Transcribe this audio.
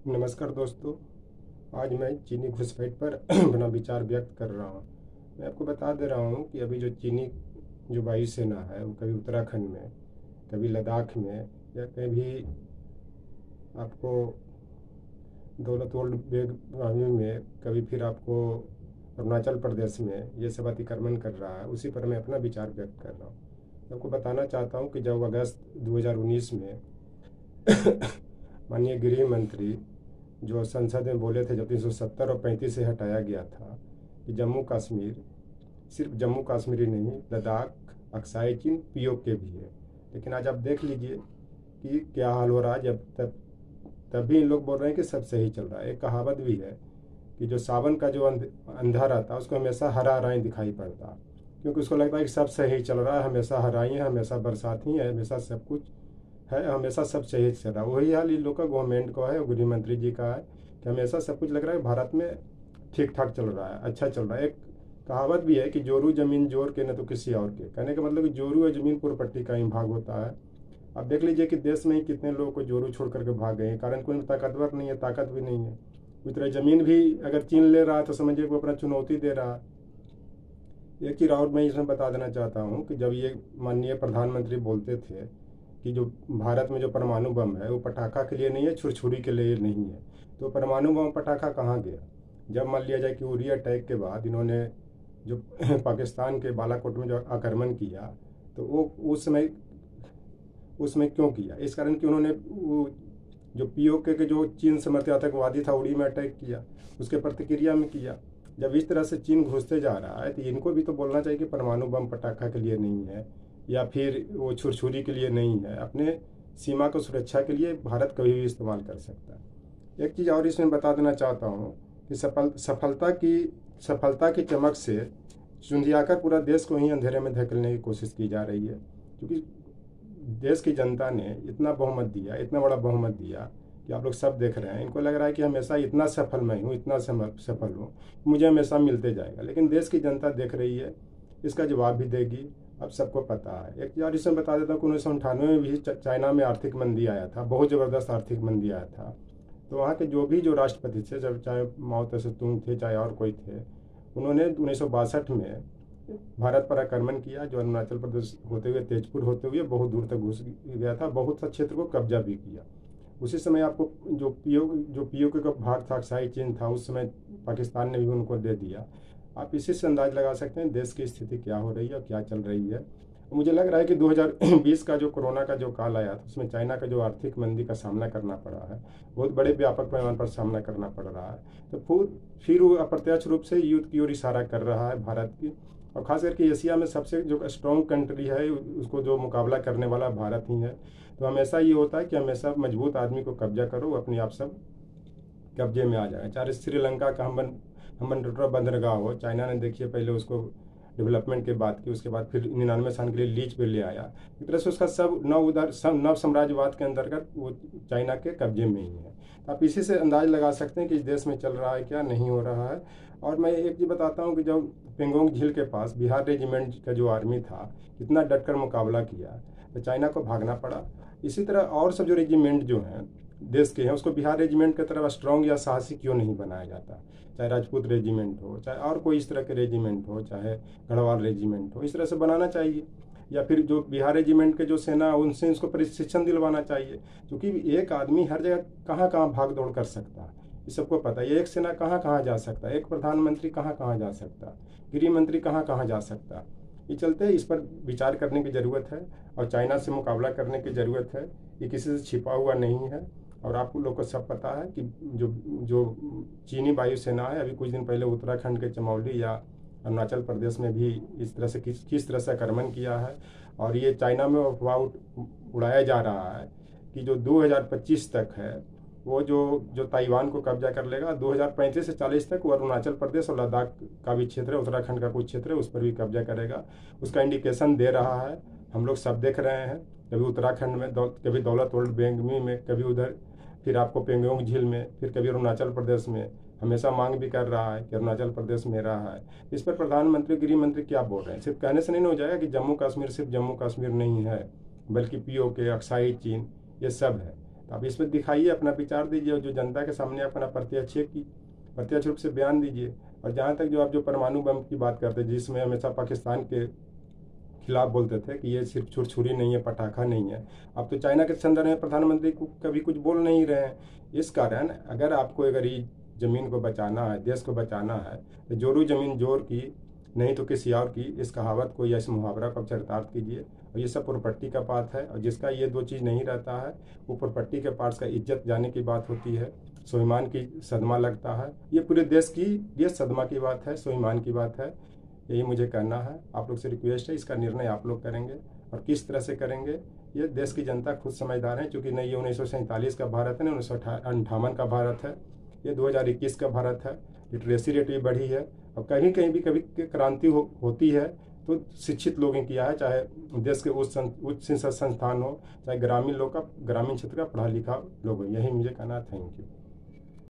नमस्कार दोस्तों। आज मैं चीनी घुसपैठ पर अपना विचार व्यक्त कर रहा हूँ। मैं आपको बता दे रहा हूँ कि अभी जो चीनी जो वायुसेना है वो कभी उत्तराखंड में, कभी लद्दाख में, या कभी आपको दौलतोल्ड बेग वामी में, कभी फिर आपको अरुणाचल प्रदेश में ये सब अतिक्रमण कर रहा है। उसी पर मैं अपना विचार व्यक्त कर रहा हूँ। मैं आपको बताना चाहता हूँ कि जब अगस्त 2019 में माननीय गृह मंत्री जो संसद में बोले थे, जब 370 और 35 से हटाया गया था कि जम्मू कश्मीर सिर्फ जम्मू कश्मीर ही नहीं, लद्दाख, अक्साई चीन, पीओके भी है। लेकिन आज आप देख लीजिए कि क्या हाल हो रहा है। जब तब भी इन लोग बोल रहे हैं कि सब सही चल रहा है। एक कहावत भी है कि जो सावन का जो अंधा रहता है उसको हमेशा हरा हरा ही दिखाई पड़ता, क्योंकि उसको लगता है कि सब सही चल रहा है, हमेशा हराई है, हमेशा बरसात ही है, हमेशा सब कुछ है, हमेशा सब सही चल रहा है। वही हाल इन लोग का गवर्नमेंट का है, गृह मंत्री जी का है कि हमेशा सब कुछ लग रहा है भारत में ठीक ठाक चल रहा है, अच्छा चल रहा है। एक कहावत भी है कि जोरू जमीन जोर के न तो किसी और के। कहने का मतलब कि जोरू है जमीन पुरपट्टी का ही भाग होता है। अब देख लीजिए कि देश में ही कितने लोगों को जोरू छोड़ करके भाग गए हैं, कारण कोई ताकतवर नहीं है, ताकत भी नहीं है। उस तरह जमीन भी अगर चीन ले रहा है तो समझिए वो अपना चुनौती दे रहा है। एक चीज़ और मैं इसमें बता देना चाहता हूँ कि जब ये माननीय प्रधानमंत्री बोलते थे कि जो भारत में जो परमाणु बम है वो पटाखा के लिए नहीं है, छुरछुरी के लिए नहीं है, तो परमाणु बम पटाखा कहाँ गया? जब मान लिया जाए कि उरी अटैक के बाद इन्होंने जो पाकिस्तान के बालाकोट में जो आक्रमण किया, तो वो उसमें क्यों किया? इस कारण कि उन्होंने वो जो पीओके के जो चीन समर्थित आतंकवादी था उड़ी में अटैक किया, उसके प्रतिक्रिया में किया। जब इस तरह से चीन घुसते जा रहा है तो इनको भी तो बोलना चाहिए कि परमाणु बम पटाखा के लिए नहीं है, या फिर वो छुरछुरी के लिए नहीं है। अपने सीमा को सुरक्षा के लिए भारत कभी भी इस्तेमाल कर सकता है। एक चीज़ और इसमें बता देना चाहता हूँ कि सफलता की चमक से चुंधियाकर पूरा देश को ही अंधेरे में धकेलने की कोशिश की जा रही है, क्योंकि देश की जनता ने इतना बहुमत दिया, इतना बड़ा बहुमत दिया कि आप लोग सब देख रहे हैं। इनको लग रहा है कि हमेशा इतना सफल मैं हूँ, इतना सफल हूँ, मुझे हमेशा मिलते जाएगा। लेकिन देश की जनता देख रही है, इसका जवाब भी देगी। अब सबको पता है। एक यार इसमें बता देता हूँ कि 1998 में भी चाइना में आर्थिक मंदी आया था, बहुत ज़बरदस्त आर्थिक मंदी आया था। तो वहाँ के जो राष्ट्रपति थे, जब चाहे माओ त्से तुंग थे चाहे और कोई थे, उन्होंने 1962 में भारत पर आक्रमण किया, जो अरुणाचल प्रदेश होते हुए, तेजपुर होते हुए बहुत दूर तक घुस गया था, बहुत सा क्षेत्र को कब्जा भी किया। उसी समय आपको जो पीओके का भाग था, अक्साई चीन था, उस समय पाकिस्तान ने भी उनको दे दिया। आप इसी से अंदाज लगा सकते हैं देश की स्थिति क्या हो रही है और क्या चल रही है। मुझे लग रहा है कि 2020 का जो कोरोना का जो काल आया था, उसमें चाइना का जो आर्थिक मंदी का सामना करना पड़ा है, बहुत बड़े व्यापक पैमाने पर सामना करना पड़ रहा है। तो फिर वो अप्रत्यक्ष रूप से युद्ध की ओर इशारा कर रहा है भारत की। और खास करके एशिया में सबसे जो स्ट्रॉन्ग कंट्री है, उसको जो मुकाबला करने वाला भारत ही है। तो हमेशा ये होता है कि हमेशा मजबूत आदमी को कब्जा करो, अपने आप सब कब्जे में आ जाए। चाहे श्रीलंका का हम्बनटोटा बंदरगाह हो, चाइना ने देखिए पहले उसको डेवलपमेंट के बाद की, उसके बाद फिर 99 साल के लिए लीज पे ले आया। एक तरह से उसका सब नव साम्राज्यवाद के अंतर्गत वो चाइना के कब्जे में ही है। तो आप इसी से अंदाज लगा सकते हैं कि इस देश में चल रहा है क्या, नहीं हो रहा है। और मैं एक चीज़ बताता हूँ कि जब पेंगोंग झील के पास बिहार रेजिमेंट का जो आर्मी था, कितना डटकर मुकाबला किया, तो चाइना को भागना पड़ा। इसी तरह और सब जो रेजिमेंट जो हैं देश के हैं, उसको बिहार रेजिमेंट की तरह स्ट्रॉन्ग या साहसी क्यों नहीं बनाया जाता? चाहे राजपूत रेजिमेंट हो, चाहे और कोई इस तरह के रेजिमेंट हो, चाहे गढ़वाल रेजिमेंट हो, इस तरह से बनाना चाहिए। या फिर जो बिहार रेजिमेंट के जो सेना, उनसे इसको प्रशिक्षण दिलवाना चाहिए, क्योंकि एक आदमी हर जगह कहाँ कहाँ भाग दौड़ कर सकता है, ये सबको पता है। एक सेना कहाँ कहाँ जा सकता है, एक प्रधानमंत्री कहाँ कहाँ जा सकता है, गृह मंत्री कहाँ कहाँ जा सकता है। ये चलते इस पर विचार करने की ज़रूरत है और चाइना से मुकाबला करने की ज़रूरत है। ये किसी से छिपा हुआ नहीं है। और आप लोग को सब पता है कि जो जो चीनी वायुसेना है, अभी कुछ दिन पहले उत्तराखंड के चमौली या अरुणाचल प्रदेश में भी इस तरह से किस तरह से आक्रमण किया है। और ये चाइना में अफवाह उड़ाया जा रहा है कि जो 2025 तक है वो जो ताइवान को कब्जा कर लेगा, 2035 से 40 तक वो अरुणाचल प्रदेश और लद्दाख का भी क्षेत्र है, उत्तराखंड का कुछ क्षेत्र है, उस पर भी कब्जा करेगा। उसका इंडिकेशन दे रहा है, हम लोग सब देख रहे हैं। कभी उत्तराखंड में, कभी दौलतोल्ड बेंगमी में, कभी उधर फिर आपको पेंगोंग झील में, फिर कभी अरुणाचल प्रदेश में। हमेशा मांग भी कर रहा है कि अरुणाचल प्रदेश मेरा है। इस पर प्रधानमंत्री, गृह मंत्री क्या बोल रहे हैं? सिर्फ कहने से नहीं हो जाएगा कि जम्मू कश्मीर सिर्फ जम्मू कश्मीर नहीं है, बल्कि पीओके, अक्साई चीन, ये सब है। तो आप इसमें दिखाइए, अपना विचार दीजिए, जो जनता के सामने अपना प्रत्यक्ष रूप से बयान दीजिए। और जहाँ तक जो आप जो परमाणु बम की बात करते हैं, जिसमें हमेशा पाकिस्तान के खिलाफ बोलते थे कि ये सिर्फ छुरछुरी नहीं है, पटाखा नहीं है, अब तो चाइना के संदर्भ में प्रधानमंत्री को कभी कुछ बोल नहीं रहे हैं। इस कारण अगर आपको अगर ये ज़मीन को बचाना है, देश को बचाना है, तो जोरू ज़मीन जोर की नहीं तो किसी और की, इस कहावत को या इस मुहावरा को चरितार्थ कीजिए। और ये सब प्रॉपर्टी का बात है, और जिसका ये दो चीज़ नहीं रहता है वो प्रॉपर्टी के पार्ट्स का इज्जत जाने की बात होती है, स्वाभिमान की सदमा लगता है। ये पूरे देश की ये सदमा की बात है, स्वाभिमान की बात है। यही मुझे कहना है। आप लोग से रिक्वेस्ट है, इसका निर्णय आप लोग करेंगे और किस तरह से करेंगे ये देश की जनता खुद समझदार है, क्योंकि नहीं ये 1947 का भारत है, 1958 का भारत है, ये 2021 का भारत है। लिटरेसी रेट भी बढ़ी है, और कहीं कहीं भी कभी क्रांति होती है तो शिक्षित लोगों ने किया है, चाहे देश के उच्च शिक्षा संस्थान हो, चाहे ग्रामीण क्षेत्र का पढ़ा लिखा लोग हो। यही मुझे कहना है। Thank you.